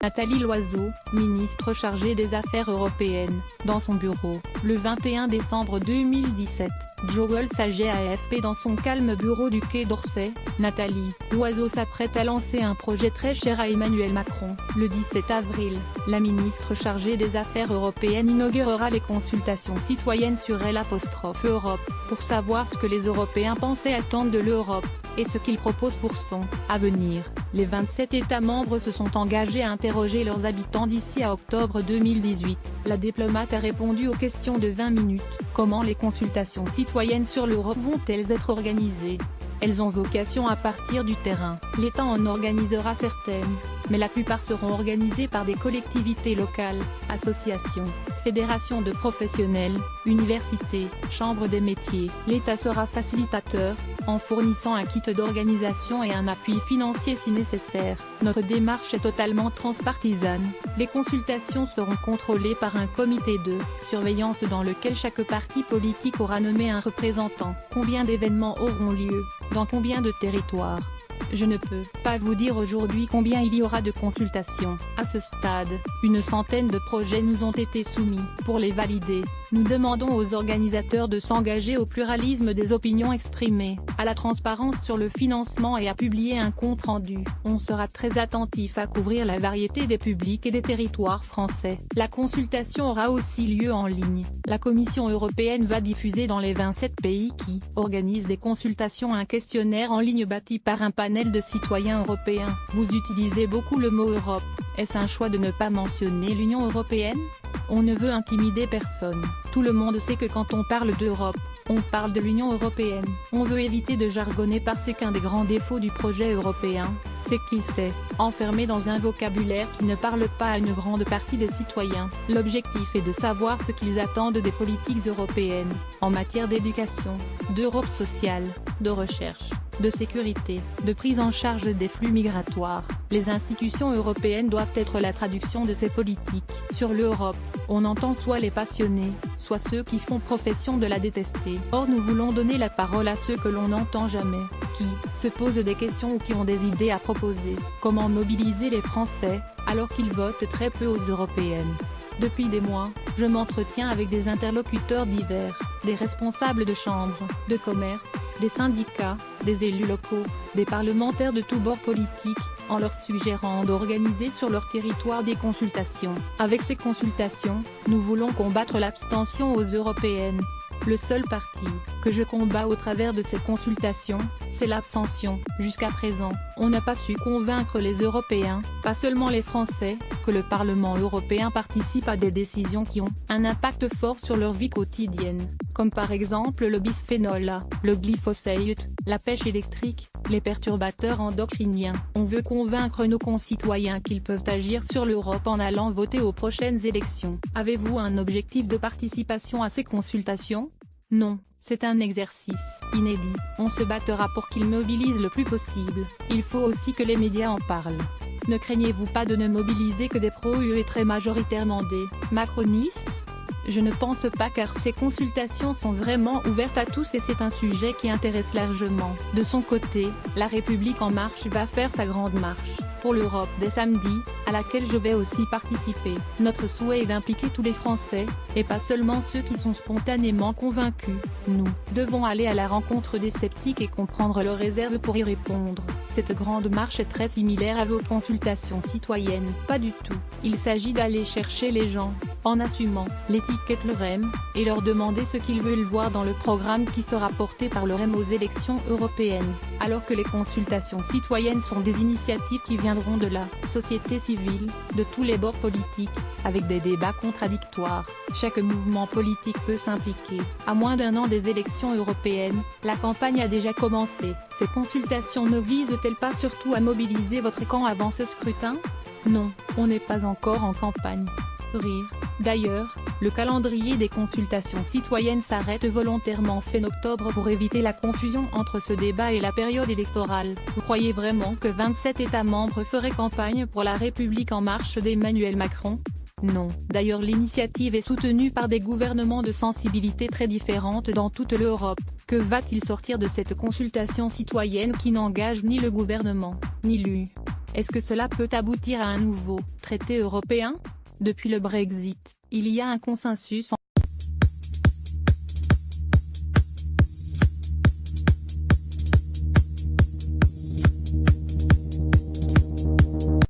Nathalie Loiseau, ministre chargée des Affaires européennes, dans son bureau, le 21 décembre 2017, Joël Saget à AFP dans son calme bureau du Quai d'Orsay. Nathalie Loiseau s'apprête à lancer un projet très cher à Emmanuel Macron. Le 17 avril, la ministre chargée des Affaires européennes inaugurera les consultations citoyennes sur L''Europe, pour savoir ce que les Européens pensent et attendent de l'Europe, et ce qu'ils proposent pour son avenir. Les 27 États membres se sont engagés à interroger leurs habitants d'ici à octobre 2018. La diplomate a répondu aux questions de 20 minutes. Comment les consultations citoyennes sur l'Europe vont-elles être organisées? Elles ont vocation à partir du terrain. L'État en organisera certaines, mais la plupart seront organisées par des collectivités locales, associations, fédérations de professionnels, universités, chambres des métiers. L'État sera facilitateur, en fournissant un kit d'organisation et un appui financier si nécessaire. Notre démarche est totalement transpartisane. Les consultations seront contrôlées par un comité de surveillance dans lequel chaque parti politique aura nommé un représentant. Combien d'événements auront lieu? Dans combien de territoires? Je ne peux pas vous dire aujourd'hui combien il y aura de consultations. À ce stade, une centaine de projets nous ont été soumis. Pour les valider, nous demandons aux organisateurs de s'engager au pluralisme des opinions exprimées, à la transparence sur le financement et à publier un compte-rendu. On sera très attentif à couvrir la variété des publics et des territoires français. La consultation aura aussi lieu en ligne. La Commission européenne va diffuser dans les 27 pays qui organisent des consultations un questionnaire en ligne bâti par un panel de citoyens européens. Vous utilisez beaucoup le mot Europe. Est-ce un choix de ne pas mentionner l'Union européenne? On ne veut intimider personne. Tout le monde sait que quand on parle d'Europe, on parle de l'Union européenne. On veut éviter de jargonner parce qu'un des grands défauts du projet européen, c'est qu'il s'est enfermé dans un vocabulaire qui ne parle pas à une grande partie des citoyens. L'objectif est de savoir ce qu'ils attendent des politiques européennes, en matière d'éducation, d'Europe sociale, de recherche, de sécurité, de prise en charge des flux migratoires. Les institutions européennes doivent être la traduction de ces politiques. Sur l'Europe, on entend soit les passionnés, soit ceux qui font profession de la détester. Or nous voulons donner la parole à ceux que l'on n'entend jamais, qui se posent des questions ou qui ont des idées à proposer. Comment mobiliser les Français, alors qu'ils votent très peu aux européennes? Depuis des mois, je m'entretiens avec des interlocuteurs divers, des responsables de chambres, de commerce, des syndicats, des élus locaux, des parlementaires de tous bords politiques, en leur suggérant d'organiser sur leur territoire des consultations. Avec ces consultations, nous voulons combattre l'abstention aux européennes. Le seul parti que je combats au travers de ces consultations, c'est l'abstention. Jusqu'à présent, on n'a pas su convaincre les Européens, pas seulement les Français, que le Parlement européen participe à des décisions qui ont un impact fort sur leur vie quotidienne, comme par exemple le bisphénol A, le glyphosate, la pêche électrique, les perturbateurs endocriniens. On veut convaincre nos concitoyens qu'ils peuvent agir sur l'Europe en allant voter aux prochaines élections. Avez-vous un objectif de participation à ces consultations? Non, c'est un exercice inédit. On se battra pour qu'ils mobilisent le plus possible. Il faut aussi que les médias en parlent. Ne craignez-vous pas de ne mobiliser que des pro-UE et très majoritairement des macronistes? Je ne pense pas car ces consultations sont vraiment ouvertes à tous et c'est un sujet qui intéresse largement. De son côté, La République En Marche va faire sa grande marche pour l'Europe dès samedi, à laquelle je vais aussi participer. Notre souhait est d'impliquer tous les Français, et pas seulement ceux qui sont spontanément convaincus. Nous devons aller à la rencontre des sceptiques et comprendre leurs réserves pour y répondre. Cette grande marche est très similaire à vos consultations citoyennes. Pas du tout. Il s'agit d'aller chercher les gens, en assumant l'étiquette le REM, et leur demander ce qu'ils veulent voir dans le programme qui sera porté par le REM aux élections européennes. Alors que les consultations citoyennes sont des initiatives qui viendront de la société civile, de tous les bords politiques, avec des débats contradictoires. Chaque mouvement politique peut s'impliquer. À moins d'un an des élections européennes, la campagne a déjà commencé. Ces consultations ne visent-elles pas surtout à mobiliser votre camp avant ce scrutin? Non, on n'est pas encore en campagne. Rire. D'ailleurs, le calendrier des consultations citoyennes s'arrête volontairement fin octobre pour éviter la confusion entre ce débat et la période électorale. Vous croyez vraiment que 27 États membres feraient campagne pour La République En Marche d'Emmanuel Macron? Non. D'ailleurs l'initiative est soutenue par des gouvernements de sensibilités très différentes dans toute l'Europe. Que va-t-il sortir de cette consultation citoyenne qui n'engage ni le gouvernement, ni l'U Est-ce que cela peut aboutir à un nouveau traité européen? Depuis le Brexit, il y a un consensus